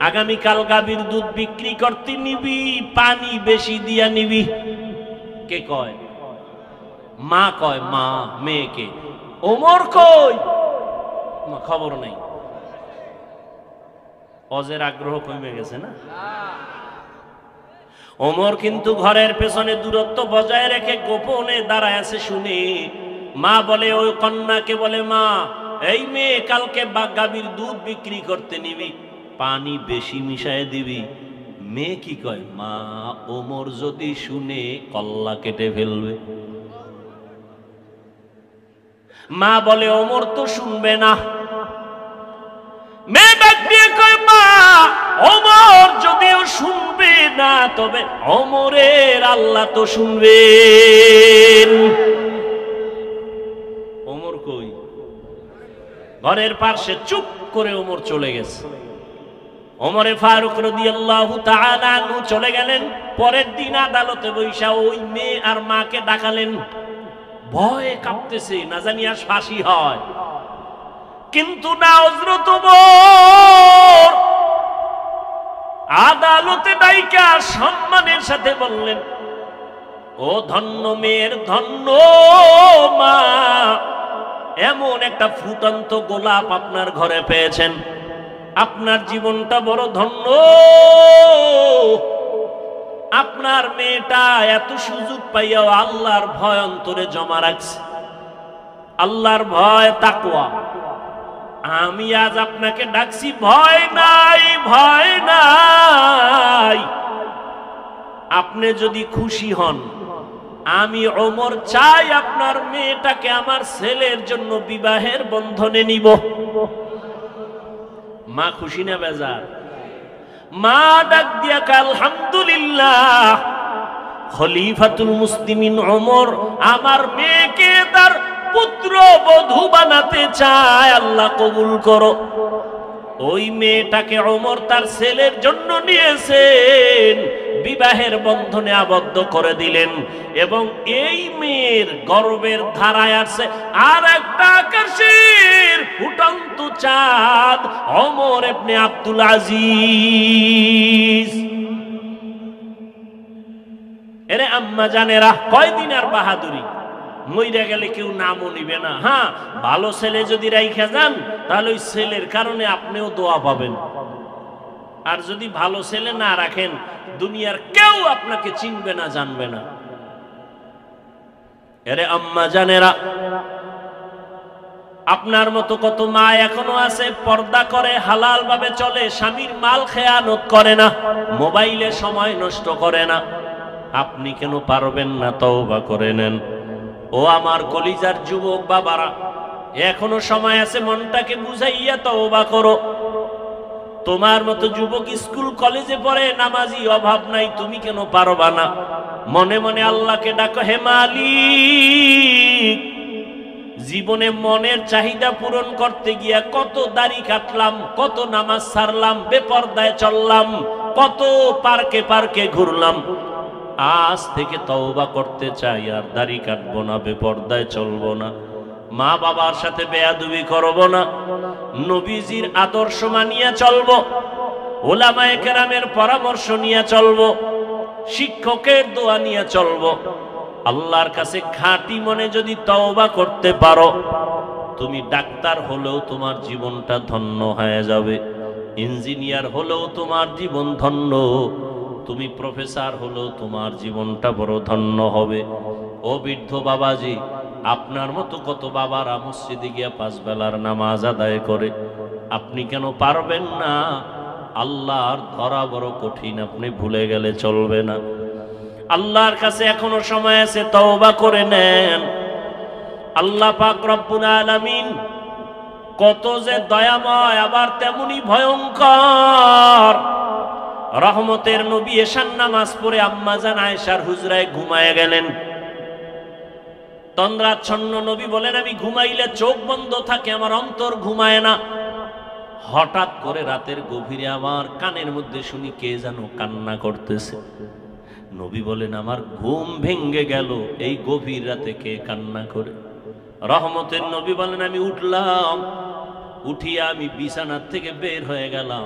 আগামীকাল গাভীর দুধ বিক্রি করতে নিবি, পানি বেশি দিয়া নিবি। কে কয়? মা কয়। মা মেয়েকে। ওমর কই? খবর নেই। অজের আগ্রহ কমে গেছে না? ওমর কিন্তু ঘরের পেছনে দূরত্ব বজায় রেখে গোপনে দাঁড়ায় আছে। শুনে মা বলে, ওই কন্যাকে বলে, মা, এই মেয়ে কালকে গাভীর দুধ বিক্রি করতে নিবি, পানি বেশি মিশায় দিবি। মেয়ে কি কয়? মা, ওমর যদি শুনে কল্লা কেটে ফেলবে। মা বলে, ওমর তো শুনবে না। মেয়ে ডাক দিয়ে কয়, মা, ওমর যদিও শুনবে না, তবে ওমরের আল্লাহ তো শুনবেন। ওমর কই? ঘরের পাশে চুপ করে ওমর চলে গেছে। ওমরে ফারুক রাদিয়াল্লাহু তাআলা আনহু চলে গেলেন। পরের দিন আদালতে বৈশা ওই মেয়ে আর মাকে ডাকালেন। ভয়ে কাঁপতেছে, না জানি আর ফাঁসি হয়। কিন্তু না, হযরত ওমর আদালতে ডাইকা সম্মানের সাথে বললেন, ও ধন্য মেয়ের ধন্য মা, এমন একটা ফুটন্ত গোলাপ আপনার ঘরে পেয়েছেন, আপনার জীবনটা বড় ধন্য। আপনার মেয়েটা এত সুযোগ পাইয়াও আল্লাহর ভয় অন্তরে জমা রাখছে, আল্লাহর ভয়, তাকওয়া। আমি আজ আপনাকে ডাকছি, ভয় নাই, ভয় নাই। আপনি যদি খুশি হন, আমি ওমর চাই আপনার মেয়েটাকে আমার ছেলের জন্য বিবাহের বন্ধনে নিব। মা খুশি না বেজার? মা ডাক দিয়া কয়, আলহামদুলিল্লাহ, খলিফাতুল মুসলিমিন ওমর আমার মেয়েকে তার পুত্র বধূ বানাতে চায়, আল্লাহ কবুল করো। ওই মেয়েটাকে ওমর তার ছেলের জন্য নিয়েছেন, বিবাহের বন্ধনে আবদ্ধ করে দিলেন। এবং এই মেয়ের গর্বের ধারায় আছে আর একটা আকাশের ফুটন্ত চাঁদ, ওমর ইবনে আব্দুল আজিজ। এরে আম্মা জানেরা, কয়দিন আর বাহাদুরি, মইরা গেলে কেউ নামও নিবে না। হ্যাঁ, ভালো ছেলে যদি রাইখা যান, তাহলে ওই ছেলের কারণে আপনিও দোয়া পাবেন। আর যদি ভালো ছেলে না রাখেন, দুনিয়ার কেউ আপনাকে চিনবে না, জানবে না। এরে আম্মা জানেরা, আপনার মতো কত মা এখনো আছে, পর্দা করে, হালাল ভাবে চলে, স্বামীর মাল খেয়ানত করে না, মোবাইলে সময় নষ্ট করে না। আপনি কেন পারবেন না? তওবা করে নেন। ও আমার কলিজার যুবক বাবারা, এখনো সময় আছে, মনটাকে বুঝাইয়া তওবা করো। তোমার মতো যুবক স্কুল কলেজে পড়ে, নামাজি, অভাব নাই, তুমি কেন পারবা না? মনে মনে আল্লাহকে ডাকো, হে মালিক, জীবনে মনের চাহিদা পূরণ করতে গিয়া কত দাড়ি কাটলাম, কত নামাজ ছাড়লাম, বেপরদায় চললাম, কত পার্কে পার্কে ঘুরলাম। আজ থেকে তওবা করতে চাই, আর দাড়ি কাটবো না, বেপরদায় চলবো না, মা বাবার সাথে বেয়াদবি করব না, নবীজির আদর্শ মানিয়া চলবো, ওলামায়ে কেরামের পরামর্শ নিয়ে চলবো, শিক্ষকের দোয়া নিয়ে চলবো। আল্লাহর কাছে খাঁটি মনে যদি তওবা করতে পারো, তুমি ডাক্তার হলেও তোমার জীবনটা ধন্য হয়ে যাবে, ইঞ্জিনিয়ার হলেও তোমার জীবন ধন্য, তুমি প্রফেসর হলেও তোমার জীবনটা বড় ধন্য হবে। ও বৃদ্ধ বাবাজি, আপনার মতো কত বাবারা মসজিদে গিয়া 5 বেলার নামাজ আদায় করে, আপনি কেন পারবেন না? আল্লাহর ধরা বড় কঠিন, আপনি ভুলে গেলে চলবে না। আল্লাহর কাছে এখনো সময় আছে, তওবা করে নেন। আল্লাহ পাক রব্বুল আলামিন কত যে দয়াময়, আবার তেমনি ভয়ঙ্কর। রহমতের নবী এশার নামাজ পড়ে আম্মাজান আয়েশার হুজরায় ঘুমায় গেলেন। তন্দ্রাচ্ছন্ন নবী বলেন, আমি ঘুমাইলে চোখ বন্ধ থাকে, আমার অন্তর ঘুমায় না। হঠাৎ করে রাতের গভীরে আমার কানের মধ্যে শুনি কে যেন কান্না করতেছে। নবী বলেন আমার ঘুম ভেঙ্গে গেল, এই গভীর রাতে কে কান্না করে। রহমতের নবী বলেন আমি উঠলাম, উঠিয়া আমি বিছানার থেকে বের হয়ে গেলাম,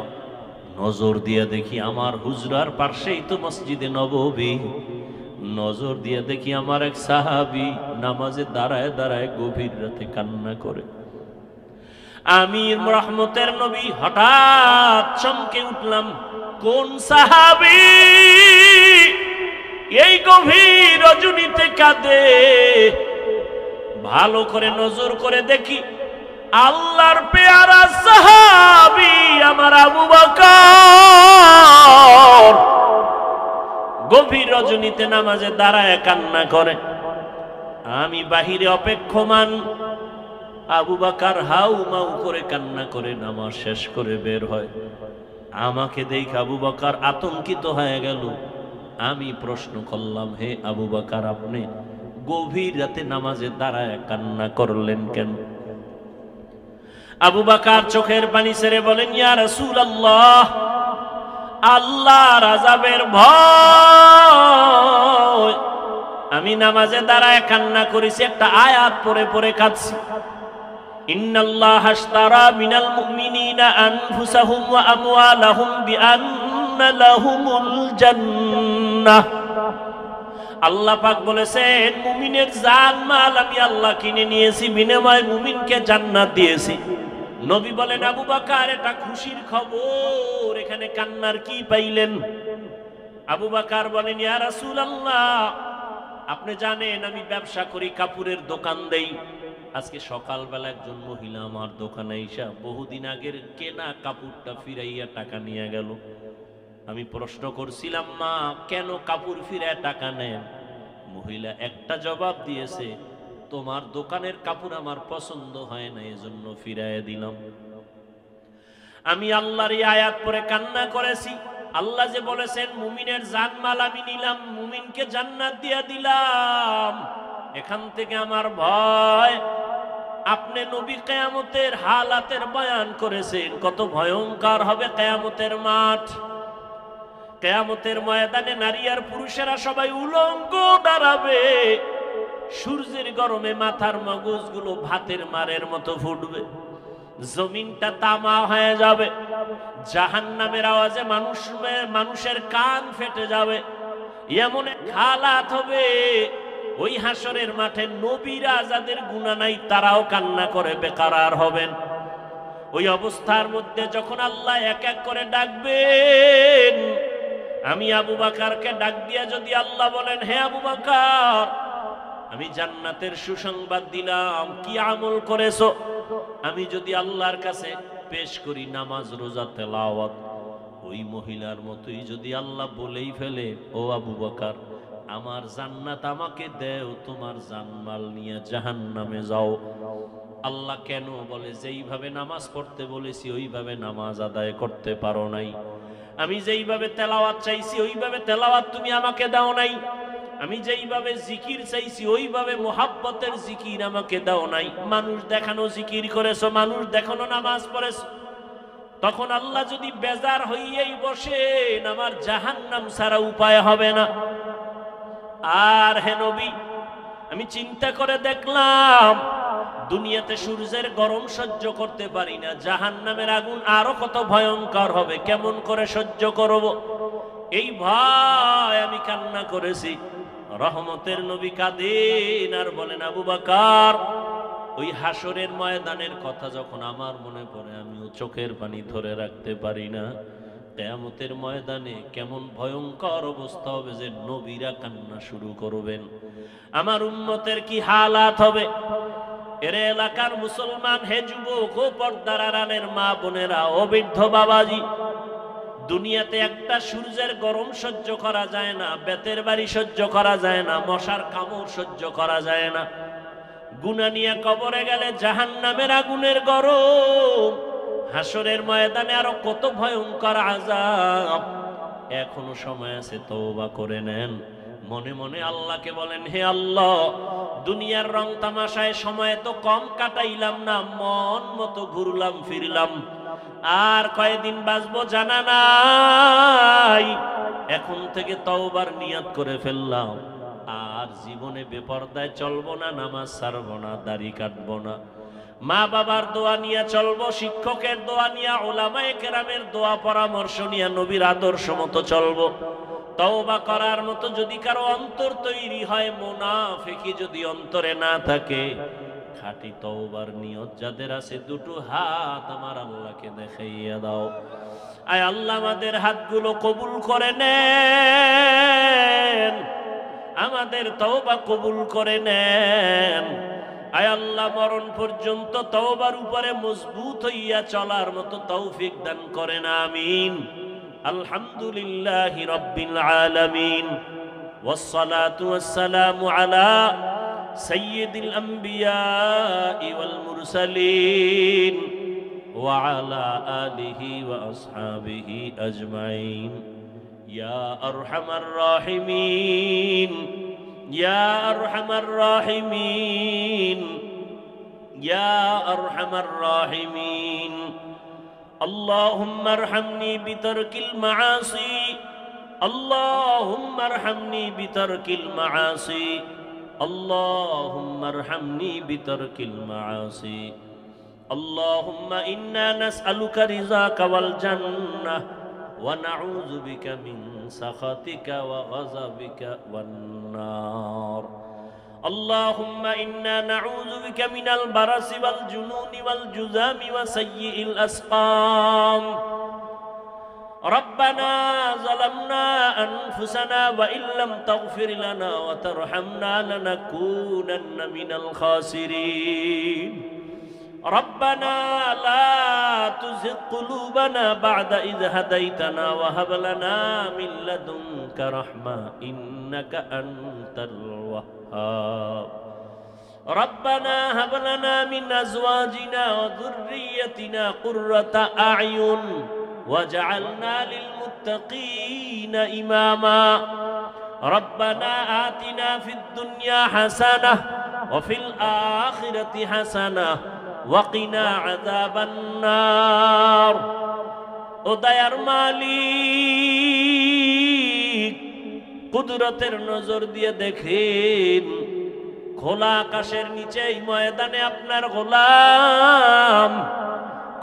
নজর দিয়ে দেখি আমার হুজরার পাশেই তো মসজিদে নববী, নজর দিয়ে দেখি আমার এক সাহাবী নামাজে দাঁড়ায় দাঁড়ায় গভীর রাতে কান্না করে। আমি রহমতের নবী হঠাৎ চমকে উঠলাম, কোন সাহাবী এই গভীর রজনীতে কাঁদে? ভালো করে নজর করে দেখি আল্লাহর পেয়ারা সাহাবী আমার আবু বকর গভীর রজনীতে নামাজে দাঁড়ায় কান্না করে। আমি বাহিরে অপেক্ষমান, আবু বকর হাউ মাউ করে কান্না করে নামাজ শেষ করে বের হয়। আমাকে দেখে আবু বকর আতঙ্কিত হয়ে গেল। আমি প্রশ্ন করলাম, হে আবু বকর আপনি গভীর রাতে নামাজে দাঁড়ায় কান্না করলেন কেন? আবু বকর চোখের পানি ছেড়ে বলেন, ইয়া রাসূলুল্লাহ, আল্লাহর আযাবের ভয় আমি নামাজে দাঁড়ায় কান্না করেছি, একটা আয়াত পড়ে পড়ে কাঁদছি। ইন্নাল্লাহা আশতারা মিনাল মুমিনিনা আনফুসাহুম ওয়া আমওয়ালাহুম বিআন্না লাহুমুল জান্নাহ। আল্লাহ পাক বলেছেন মুমিনের জান মাল আমি আল্লাহ কিনে নিয়েছি, বিনিময়ে মুমিনকে জান্নাত দিয়েছি। নবী বলেন, আবু বকর এটা খুশির খবর, এখানে কান্নার কি পাইলেন? আবু বকর বলেন, ইয়া রাসূলুল্লাহ, আপনি জানেন আমি ব্যবসা করি, কাপড়ের দোকান দেই। আজকে সকালবেলা একজন মহিলা আমার দোকানে এসে বহুদিন আগের কেনা কাপড়টা ফিরাইয়া টাকা নিয়ে গেল। আমি প্রশ্ন করছিলাম, মা কেন কাপড় ফিরায় টাকা নেন? মহিলা একটা জবাব দিয়েছে, তোমার দোকানের কাপড় আমার পছন্দ হয় না, এজন্য ফিরাইয়া দিলাম। আমি আল্লাহর এই আয়াত পড়ে কান্না করেছি। আল্লাহ যে বলেছেন মুমিনের জানমাল আমি নিলাম, মুমিনকে জান্নাত দিয়ে দিলাম। এখান থেকে আমার ভয়, আপনি নবী কিয়ামতের হালাতের বয়ান করেছেন, কত ভয়ঙ্কর হবে কিয়ামতের মাঠ। কিয়ামতের ময়দানে নারী আর পুরুষেরা সবাই উলঙ্গ দাঁড়াবে, সূর্যের গরমে মাথার মগজগুলো ভাতের মারের মতো ফুটবে, জমিনটা তামা হয়ে যাবে, জাহান্নামের আওয়াজে মানুষের কান ফেটে যাবে। এমন এক হালাত হবে, ওই হাসরের মাঠে নবীরা যাদের গুনাহ নাই তারাও কান্না করে বেকারার হবেন। ওই অবস্থার মধ্যে যখন আল্লাহ এক এক করে ডাকবেন, আমি আবু বকরকে ডাক দিয়া যদি আল্লাহ বলেন, হে আবু বকর আমি জান্নাতের সুসংবাদ দিলাম, কি আমল করেছো? আমি যদি আল্লাহর কাছে পেশ করি নামাজ রোজা তেলাওয়াত, ওই মহিলার মতোই যদি আল্লাহ বলেই ফেলে, ও আবু বকর আমার জান্নাত আমাকে দেও, তোমার জানমাল নিয়ে জাহান্নামে যাও। আল্লাহ কেন বলে, যেইভাবে নামাজ পড়তে বলেছি ওইভাবে নামাজ আদায় করতে পারো নাই, আমি যেইভাবে তেলাওয়াত চাইছি ওইভাবে তেলাওয়াত তুমি আমাকে দাও নাই, আমি যেইভাবে জিকির চাইছি ওইভাবে মোহাব্বতের জিকির আমাকে দাও নাই। মানুষ দেখানো জিকির করেছো, মানুষ দেখানো নামাজ পড়েছো। তখন আল্লাহ যদি বেজার হইয়াই বসেন, আমার জাহান্নাম ছাড়া উপায় হবে না। আর হে নবী, আমি চিন্তা করে দেখলাম দুনিয়াতে সূর্যের গরম সহ্য করতে পারি না, জাহান্নামের আগুন আরো কত ভয়ঙ্কর হবে, কেমন করে সহ্য করব? এই ভয় আমি কান্না করেছি। রহমতের নবী কাঁদেন আর বলেন, আবু বকর ওই হাসরের ময়দানের কথা যখন আমার মনে পড়ে আমিও চোখের পানি ধরে রাখতে পারি না। কিয়ামতের ময়দানে কেমন ভয়ঙ্কর অবস্থা হবে যে নবীরা কান্না শুরু করবেন, আমার উম্মতের কি হালাত হবে। এর এলাকার মুসলমান, হে যুবক ও পর্দার আড়ালের মা বোনেরা ও বৃদ্ধ বাবাজি, দুনিয়াতে একটা সূর্যের গরম সহ্য করা যায় না, বেতের বাড়ি সহ্য করা যায় না, মশার কামড় সহ্য করা যায় না। গুনাহ নিয়ে কবরে গেলে জাহান্নামের আগুনের গরম, হাসরের ময়দানে আরো কত ভয়ঙ্কর আযাব। এখনো সময় আছে, তওবা করে নেন। মনে মনে আল্লাহকে বলেন, হে আল্লাহ দুনিয়ার রং তামাশায় সময় তো কম কাটাইলাম না, মন মতো ঘুরলাম ফিরলাম, আর কয়দিন বাঁচবো জানা নাই, এখন থেকে তওবার নিয়ত করে ফেললাম, আর জীবনে বেপরদায় চলবো না, নামাজ ছাড়বো না, দাড়ি কাটবো না, মা বাবার দোয়া নিয়ে চলবো, শিক্ষকের দোয়া নিয়ে, উলামায়ে কেরামের দোয়া পরামর্শ নিয়ে নবীর আদর্শ মতো চলবো। তওবা করার মতো যদি কারো অন্তর তৈরি হয়, মুনাফিকি যদি অন্তরে না থাকে, খাঁটি তওবার নিয়ত যাদের আছে, দুটো হাত আমার আল্লাহকে দেখাইয়া দাও। আয় আল্লাহ, আমাদের হাতগুলো কবুল করে নেন, আমাদের তওবা কবুল করে নেন। আয় আল্লাহ, মরণ পর্যন্ত তওবার উপরে মজবুত হইয়া চলার মতো তৌফিক দান করেন, আমিন। আলহামদুলিল্লাহি রাব্বিল আলামিন, ওয়াসসালাতু ওয়াসসালামু আলা সাইয়্যিদিল আম্বিয়া ওয়াল মুরসালিন ওয়া আলা আলিহি ওয়া আসহাবিহি আজমাইন। ইয়া আরহামার রাহিমিন, ইয়া আরহামার রাহিমিন, ইয়া আরহামার রাহিমিন। اللهم ارحمني بترك المعاصي، اللهم ارحمني بترك المعاصي، اللهم ارحمني بترك المعاصي. اللهم إنا نسألك رضاك والجنة ونعوذ بك من سخطك وغضبك والنار. اللهم إنا نعوذ بك من البرص والجنون والجذام وسيء الأسقام. ربنا ظلمنا أنفسنا وإن لم تغفر لنا وترحمنا لنكونن من الخاسرين. ربنا لا تزغ قلوبنا بعد إذ هديتنا وهب لنا من لدنك رحمة إنك أنت الوهاب. ربنا هب لنا من أزواجنا وذريتنا قرة أعين وجعلنا للمتقين إماما. ربنا آتنا في الدنيا حسنة وفي الآخرة حسنة وقنا عذاب النار. ও দয়ার মালিক, কুদরতের নজর দিয়ে দেখেন, খোলা আকাশের নিচে এই ময়দানে আপনার গোলাম,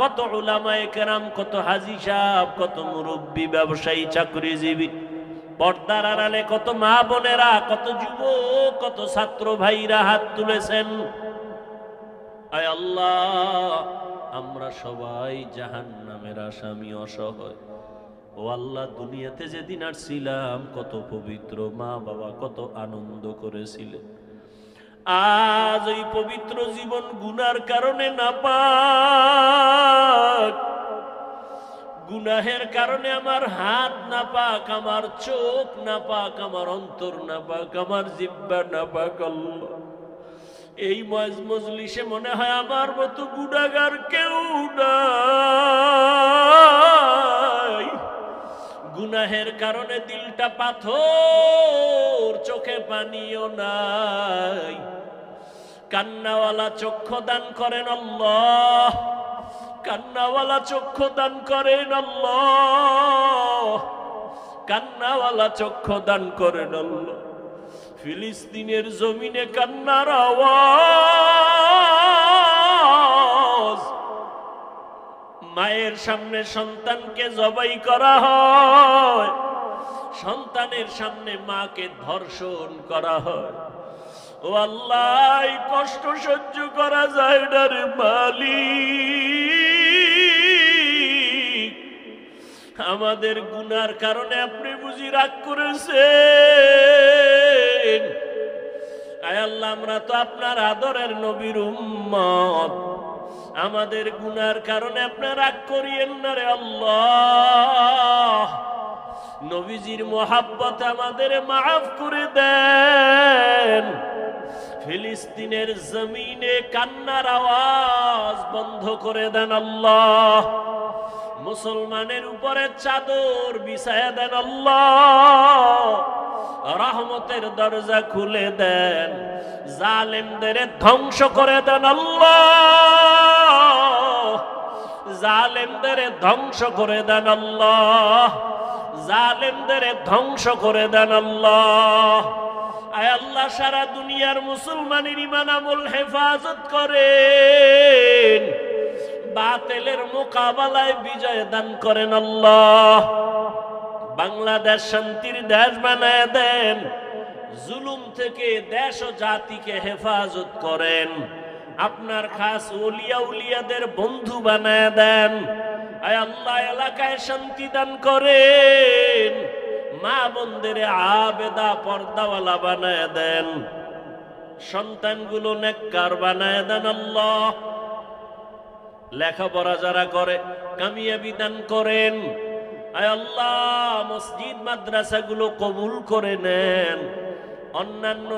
কত উলামায়ে কেরাম, কত হাজী সাহেব, কত মুরব্বী, ব্যবসায়ী, চাকরিজীবী, পর্দার আড়ালে কত মা বোনেরা, কত যুবক, কত ছাত্র ভাইরা হাত তুলেছেন। আয় আল্লাহ, আমরা সবাই জাহান্নামের আসামি, অসহায়। ও আল্লাহ, দুনিয়াতে যেদিন আসছিলাম কত পবিত্র, মা বাবা কত আনন্দ করেছিলেন। আজ ওই পবিত্র জীবন গুনার কারণে নাপাক, গুনাহের কারণে আমার হাত নাপাক, আমার চোখ নাপাক, আমার অন্তর নাপাক, আমার জিহ্বা নাপাক। আল্লাহ, এই মজলিসে মনে হয় আমার মতো গুনাহগার কেউ নাই। গুনাহের কারণে দিলটা পাথর, চোখে পানিও নাই। কান্নাওয়ালা চক্ষু দান করেন আল্লাহ, কান্নাওয়ালা চক্ষু দান করেন আল্লাহ, কান্নাওয়ালা চক্ষু দান করেন আল্লাহ। ফিলিস্তিনের জমিনে কান্নার আওয়াজ, মায়ের সামনে সন্তানকে জবাই করা হয়, সন্তানের সামনে মাকে ধর্ষণ করা হয়। ও আল্লাহ, এই কষ্ট সহ্য করা যায় না রে মালিক। আমাদের গুনার কারণে আপনি বুঝি রাগ করেছেন। আয় আল্লাহ, আমরা তো আপনার আদরের নবীর উম্মত, আমাদের গুনার কারণে আপনি রাগ করিয়েন না রে আল্লাহ। নবীজির মোহাব্বত আমাদের মাফ করে দেন। ফিলিস্তিনের জমিনে কান্নার আওয়াজ বন্ধ করে দেন আল্লাহ। মুসলমানের উপরে চাদর বিছায়া দেন আল্লাহ। রহমতের দরজা খুলে দেন, জালেমদের ধ্বংস করে দেন আল্লাহ। জালেমদের ধ্বংস করে দেন আল্লাহ, জালেমদের ধ্বংস করে দেন আল্লাহ। আয় আল্লাহ, সারা দুনিয়ার মুসলমানের ঈমান আমল হেফাজত করেন, বাতিলের মোকাবেলায় বিজয় দান করেন আল্লাহ। বাংলাদেশ শান্তির দেশ বানায় দেন, জুলুম থেকে দেশ ও জাতিকে হেফাজত করেন, আপনার খাস ওলিয়া উলিয়াদের বন্ধু বানায় দেন। আয় আল্লাহ, এলাকায় শান্তি দান করেন, মা বোনদের আবেদা পর্দাওয়ালা বানায় দেন, সন্তানগুলো নেককার বানায় দেন আল্লাহ। লেখাপড়া যারা করে কামিয়াবি দান করেন। আয় আল্লাহ, মসজিদ মাদ্রাসাগুলো কবুল করে নেন, অন্যান্য